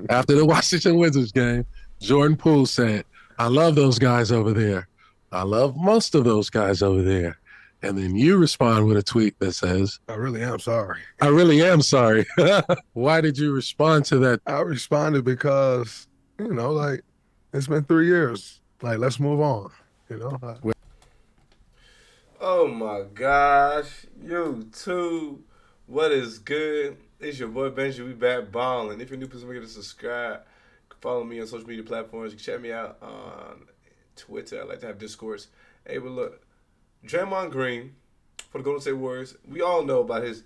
After the Washington Wizards game, Jordan Poole said, I love those guys over there. I love most of those guys over there. And then you respond with a tweet that says, I really am sorry. I really am sorry. Why did you respond to that? I responded because, like, it's been 3 years. Like, let's move on. You know, I, Oh my gosh, YouTube, what is good? It's your boy Benji. We back balling. If you're new, please make sure to subscribe. Follow me on social media platforms. You can check me out on Twitter. I like to have discourse. Hey, but look, Draymond Green for the Golden State Warriors. We all know about his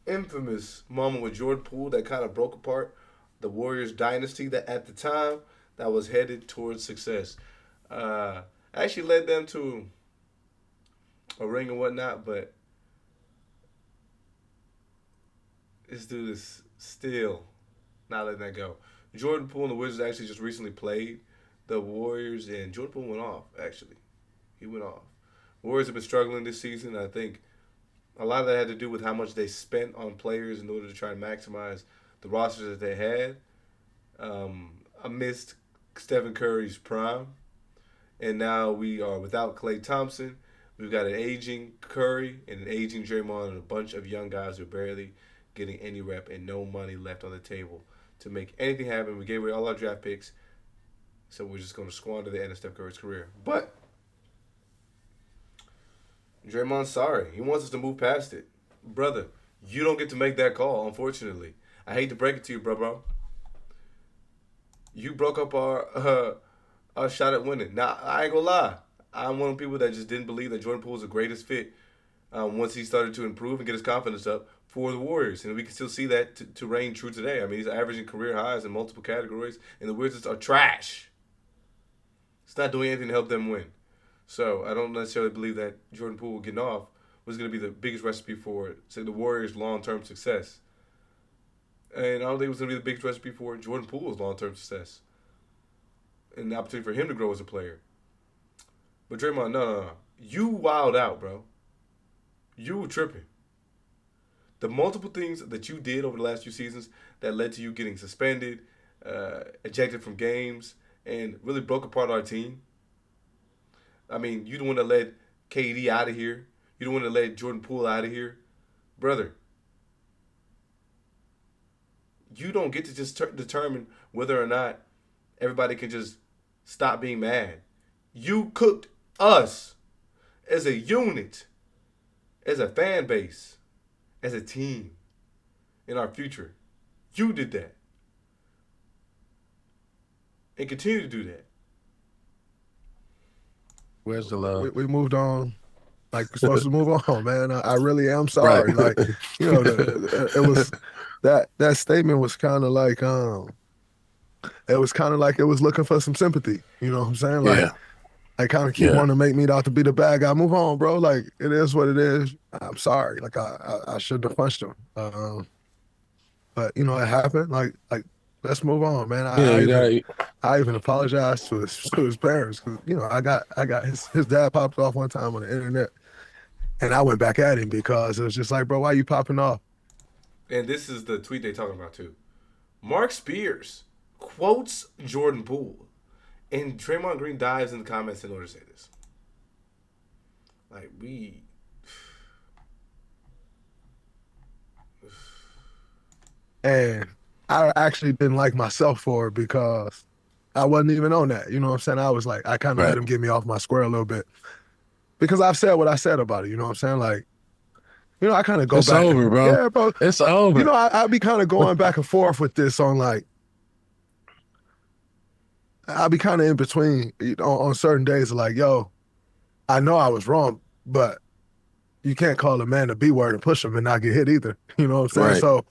infamous moment with Jordan Poole that kind of broke apart the Warriors dynasty that at the time that was headed towards success. Actually led them to a ring and whatnot, but this dude is still not letting that go. Jordan Poole and the Wizards actually just recently played the Warriors, and Jordan Poole went off. Actually, he went off. Warriors have been struggling this season. I think a lot of that had to do with how much they spent on players in order to try and maximize the rosters that they had. I missed Stephen Curry's prime, and now we are without Klay Thompson. We've got an aging Curry and an aging Draymond and a bunch of young guys who are barely getting any rep and no money left on the table to make anything happen. We gave away all our draft picks, so we're just going to squander the end of Steph Curry's career. But Draymond's sorry. He wants us to move past it. Brother, you don't get to make that call, unfortunately. I hate to break it to you, bro. You broke up our shot at winning. Now, I ain't gonna lie. I'm one of the people that just didn't believe that Jordan Poole was the greatest fit once he started to improve and get his confidence up for the Warriors. And we can still see that to reign true today. I mean, he's averaging career highs in multiple categories, and the Wizards are trash. It's not doing anything to help them win. So I don't necessarily believe that Jordan Poole getting off was going to be the biggest recipe for, say, the Warriors' long-term success. And I don't think it was going to be the biggest recipe for Jordan Poole's long-term success and the opportunity for him to grow as a player. But Draymond, no. You wild out, bro. You were tripping. The multiple things that you did over the last few seasons that led to you getting suspended, ejected from games, and really broke apart our team. I mean, you the one that led KD out of here. You the one that led Jordan Poole out of here. Brother, you don't get to just determine whether or not everybody can just stop being mad. You cooked us as a unit, as a fan base, as a team in our future. You did that. And continue to do that. Where's the we, love? we moved on. Like, we're supposed to move on, man. I really am Right. sorry. Like, it was that statement was kind of like it was kind of like it was looking for some sympathy. You know what I'm saying? Like, Yeah. I kind of keep Yeah. wanting to make me out to be the bad guy. Move on, bro. Like, it is what it is. I'm sorry. Like, I shouldn't have punched him. But it happened. Like, let's move on, man. Yeah. You got to. I even apologized to his parents because I got his dad popped off one time on the internet, and I went back at him because it was just like, bro, why you popping off? And this is the tweet they talking about too. Mark Spears quotes Jordan Poole. And Draymond Green dives in the comments in order to say this. Like, we. And I actually didn't like myself for it because I wasn't even on that. You know what I'm saying? I was like, I kind of let Right. him get me off my square a little bit because I've said what I said about it. You know what I'm saying? Like, I kind of go It's back and over, bro. yeah, bro. It's over. I be kind of going back and forth with this on like, I'll be kind of in between on certain days, like, yo, I know I was wrong, but you can't call a man a B word and push him and not get hit either. You know what I'm saying? Right. So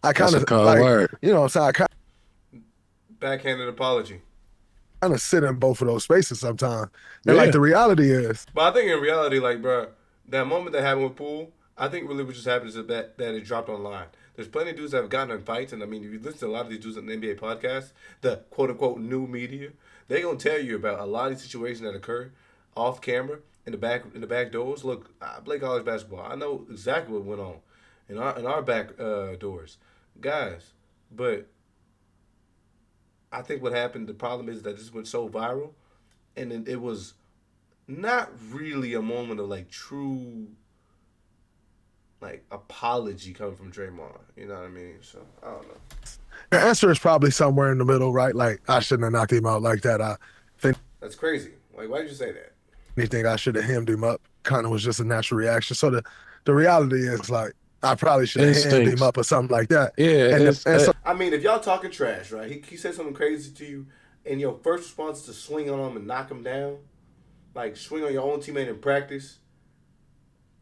I That's kind a of cold like, word. what I'm saying? I Backhanded apology. kind of sit in both of those spaces sometimes. And like Yeah. the reality is, But I think in reality, like, bro, that moment that happened with Poole, I think really what just happened is that it dropped online. There's plenty of dudes that have gotten in fights, and I mean, if you listen to a lot of these dudes on the NBA podcast, the quote unquote new media, they gonna tell you about a lot of these situations that occur off camera in the back doors. Look, I play college basketball. I know exactly what went on in our back doors, guys. But I think what happened, the problem is that this went so viral, and it was not really a moment of like true like apology coming from Draymond. You know what I mean? So I don't know. The answer is probably somewhere in the middle, right? Like I shouldn't have knocked him out like that. I think That's crazy. Like, why did you say that? anything I should have hemmed him up. Kind of was just a natural reaction. So the reality is like I probably should have hemmed him Instincts. up or something like that. Yeah, it's And so I mean, if y'all talking trash, right? He said something crazy to you, and your first response is to swing on him and knock him down, like swing on your own teammate in practice.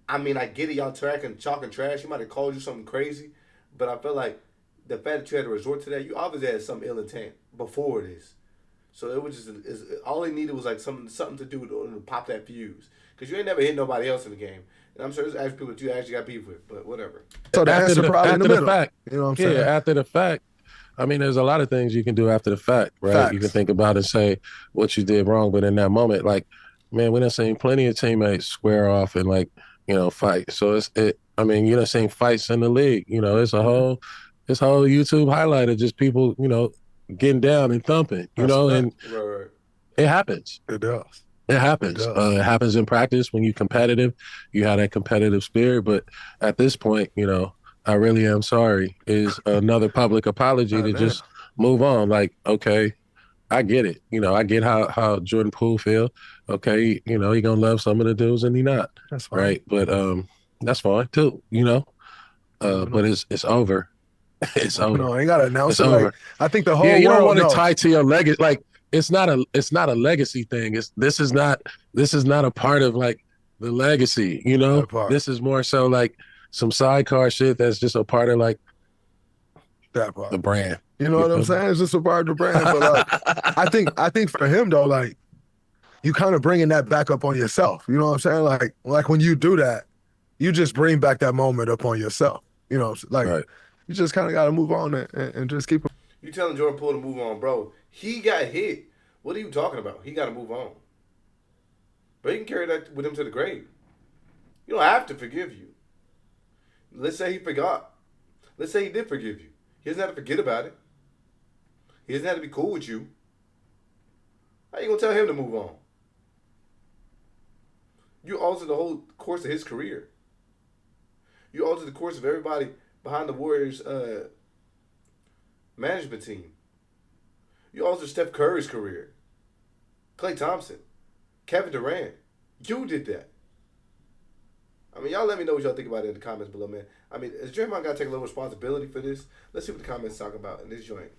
I mean, I get it, y'all talking trash. He might have called you something crazy, but I feel like the fact that you had to resort to that, you obviously had some ill intent before this. So it was just all he needed was like something to do to pop that fuse. Because you ain't never hit nobody else in the game, and I'm sure there's actually people that you actually got beef with. But whatever. so the after answer the probably in the after the middle. fact. You know what I'm Yeah, saying? after the fact. I mean, there's a lot of things you can do after the fact, right? You can Facts. think about and say what you did wrong, but in that moment, like, man, we done seen plenty of teammates square off and like, fight. So I mean, you done seen fights in the league. It's a Mhm. whole YouTube highlight of just people, getting down and thumping, That's a fact. and Right, right. it happens. It does. It It happens. does. It happens in practice when you're competitive. You have that competitive spirit. But at this point, I really am sorry is another public apology to Damn. just move on. Like, okay, I get it. I get how Jordan Poole feel. Okay, he gonna love some of the dudes and he not. That's fine. Right. But that's fine too, Moving on. but it's over. It's Moving over. on. Ain't gotta announce It's it. Like over. I think the Yeah, whole you don't world want to tie knows to your legacy. Like it's not a legacy thing. This is not a part of like the legacy. that part. This is more so like some sidecar shit that's just a part of like That part. the brand. You know You what I'm feel me? saying? It's just a part of the brand. But like I think for him though, like you kind of bringing that back up on yourself. You know what I'm saying? Like when you do that, you just bring back that moment up on yourself. Like Right. you just kind of got to move on and just keep. You telling Jordan Poole to move on, bro? He got hit. What are you talking about? He got to move on. But he can carry that with him to the grave. You don't have to forgive you. Let's say he forgot. Let's say he did forgive you. He doesn't have to forget about it. He doesn't have to be cool with you. How you gonna tell him to move on? You altered the whole course of his career. You altered the course of everybody behind the Warriors' management team. You altered Steph Curry's career. Klay Thompson, Kevin Durant. You did that. I mean, y'all let me know what y'all think about it in the comments below, man. I mean, is Draymond got to take a little responsibility for this? Let's see what the comments talk about in this joint.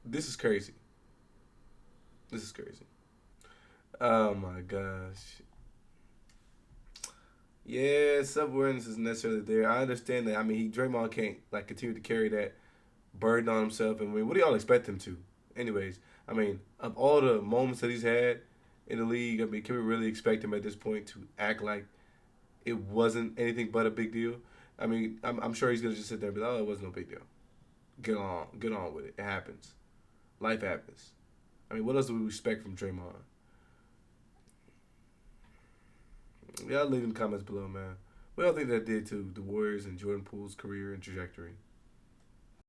This is crazy. This is crazy. Oh my gosh. Yeah, self-awareness isn't necessarily there. I understand that. I mean, Draymond can't like continue to carry that burden on himself. And I mean, what do y'all expect him to? Anyways, I mean, of all the moments that he's had in the league, I mean, can we really expect him at this point to act like it wasn't anything but a big deal? I mean, I'm sure he's gonna just sit there and be like, "Oh, it wasn't no big deal. Get on with it. It happens. Life happens." I mean, what else do we expect from Draymond? Y'all leave in the comments below, man. What y'all think that did to the Warriors and Jordan Poole's career and trajectory?